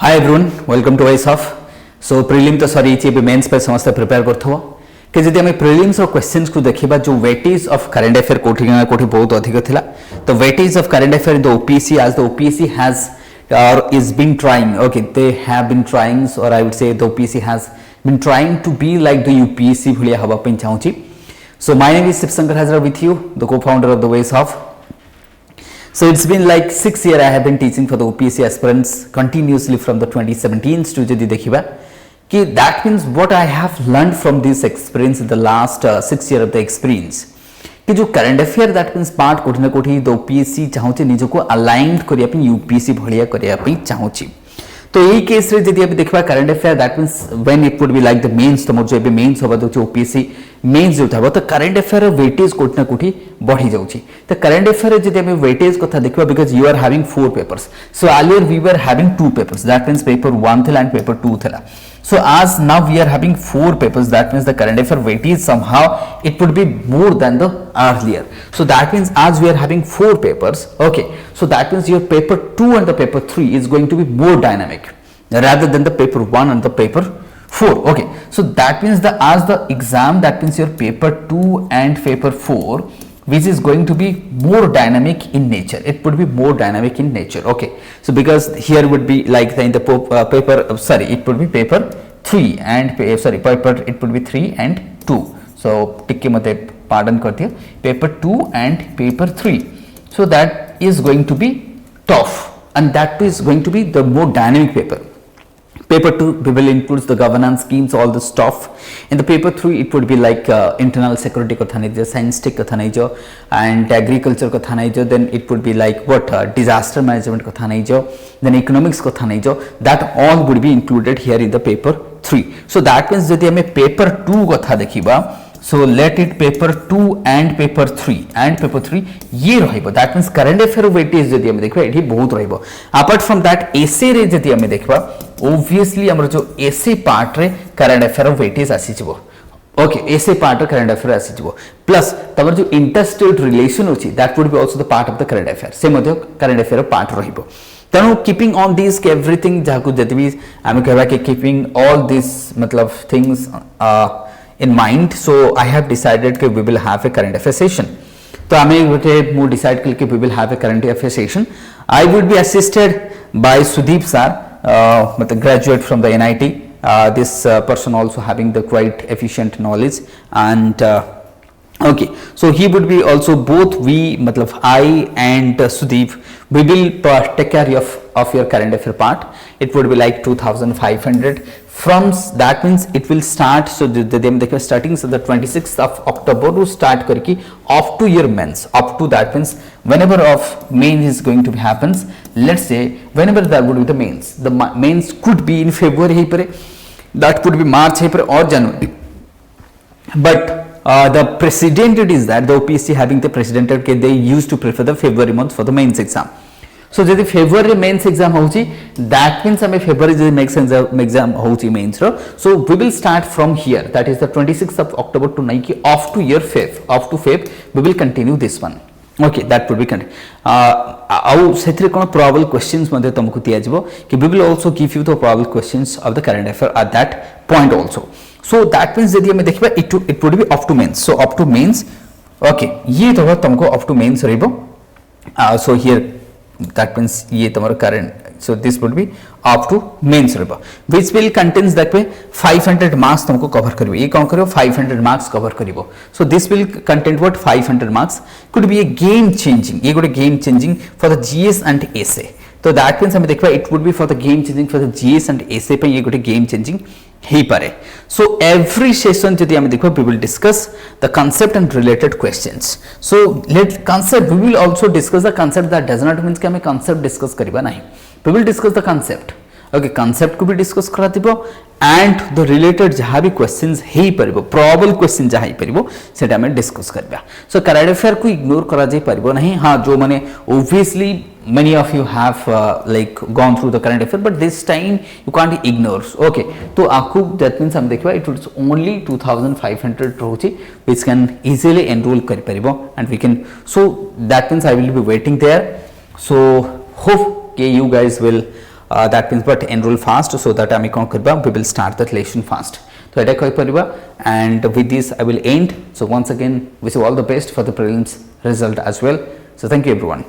Hi everyone, welcome to Voice of. So prelim तो sorry ये mains पे समस्त प्रिपेयर करथो कि जदि हम प्रीलिम्स रो क्वेश्चंस को देखिबा जो वेटेज ऑफ करंट अफेयर कोठी बहुत अधिक थिला तो weightage of current affair in the OPC as the OPC has or is been trying, okay, they have been trying, or I would say the OPC has been trying to be like the UPSC भलिया हवा पे चाहूची. So my name is Shiv Shankar Hazra with you, the co-founder of the Voice of. So it's been like 6 years I have been teaching for the OPSC aspirants continuously from the 2017 to जदि देखिबा कि that means what I have learned from this experience in the last 6 years of the experience कि जो current affair that means part कोठी ना कोठी the OPSC चाहूचे निजको aligned करिया पे यूपीएससी भलिया करिया पे चाहूची. तो यही केस रे जदि अब देखबा current affair that means when it would be like the mains तमर जो एबे मेंस होबा जो ओपीएससी मेंस जो थाबो तो करंट अफेयर वेटेज कोठी ना कोठी बढ़ी जाउची. तो करंट अफेयर जदि हम वेटेज कथा देखबा because you are having 4 papers. So earlier we were having 2 papers that means paper 1 थिला एंड पेपर 2 थिला. So as now we are having 4 papers, that means the current affair weightage somehow it would be more than the earlier. So that means as we are having 4 papers, okay, so that means your paper 2 and the paper 3 is going to be more dynamic rather than the paper 1 and the paper 4. Okay, so that means the as the exam, that means your paper 2 and paper 4 which is going to be more dynamic in nature. It would be more dynamic in nature. Okay, so because here would be like in the paper it would be paper 3 and paper it would be 3 and 2. So tikke mate pardon kar diya, paper 2 and paper 3. So that is going to be tough and that is going to be the more dynamic paper. Paper 2 will includes the governance schemes, all the stuff. In the paper 3 it would be like internal security katha nahi jo, science tech katha nahi jo, and agriculture katha nahi jo. Then it would be like what disaster management katha nahi jo, then economics katha nahi jo. That all would be included here in the paper 3. So that means jodi hame paper 2 katha dekhiba, so let it paper 2 and paper 3 ये रहिबो. that means current affair weightage जदि हम देखबा एठी बहुत रहिबो. apart from that essay रे जदि हम देखबा obviously हमर जो essay part रे current affair weightage आसी जिवो. okay, essay part रे current affair आसी जिवो plus तमर जो interstate relation होची that would be also the part of the current affair से मध्य current affair part रहिबो. तेणु कीपिंग ऑन दिस एवरीथिंग जहां जदि भी आम कहबा कि कीपिंग ऑल दिस मतलब things in mind, so I have decided that we will have a current affair session. तो आमे गोटे मु डिसाइड करके we will have a current affair session. I would be assisted by Sudeep sir, मतलब graduate from the NIT. This person also having the quite efficient knowledge and okay, so he would be also both we matlab I and Sudeep we will take care of your current affair part. It would be like 2500 from that means it will start. So the starting so the 26th of October to start karki up to your mains, up to that means whenever of main is going to be happens, let's say whenever that would be the mains, the mains could be in February hai pare, that could be March hai pare or January, but the precedented is that the OPSC having the precedented okay, they used to prefer the February month for the mains exam. So जदि February mains exam होची that means हमें February जदि mains exam होची mains रो, so we will start from here, that is the 26th of October to Nike off to year Feb we will continue this one. Okay, that would be continue. आउ सेथिरे कोन probable questions मध्ये तुमको दिया जिवो कि we will also give you the probable questions of the current affair at that point also. So that means जदि हमें देखिबा it would be up to mains. So up to mains, okay, ये तो तुमको up to mains रहइबो. So here that means ये तुम्हारा current, so this would be up to mains रहइबो which will contains that way 500 marks तुमको cover करिवो. ये कौन करिवो 500 marks cover करिवो. So this will contain what 500 marks could be a game changing, ये गोटे game changing for the GS and essay. तो that means हमें देखबा it would be for the game changing for the GS and essay पे ये गोटे game changing ही पारे. So every session जदि हमें देखबा we will discuss the concept and related questions. So let concept we will also discuss the concept. That does not means कि हमें concept discuss करिबा नहीं. We will discuss the concept. Okay, concept को भी discuss करा दिबो and the related जहाँ भी questions ही परिबो probable question जहाँ ही परिबो सेटा हमें discuss करबा. So current affair को ignore करा जाई परिबो नहीं. हाँ जो माने obviously many of you have like gone through the current affair but this time you can't ignore. Okay, तो आपको that means हम देखबा it is only 2500 रोची which can easily enroll करि परिबो and we can, so that means I will be waiting there. So hope you guys will that means but enrol fast so that um कौन करवा we will start that lesson fast तो ये कहीपर end with this I will end so once again wish you all the best for the prelims result as well so thank you everyone.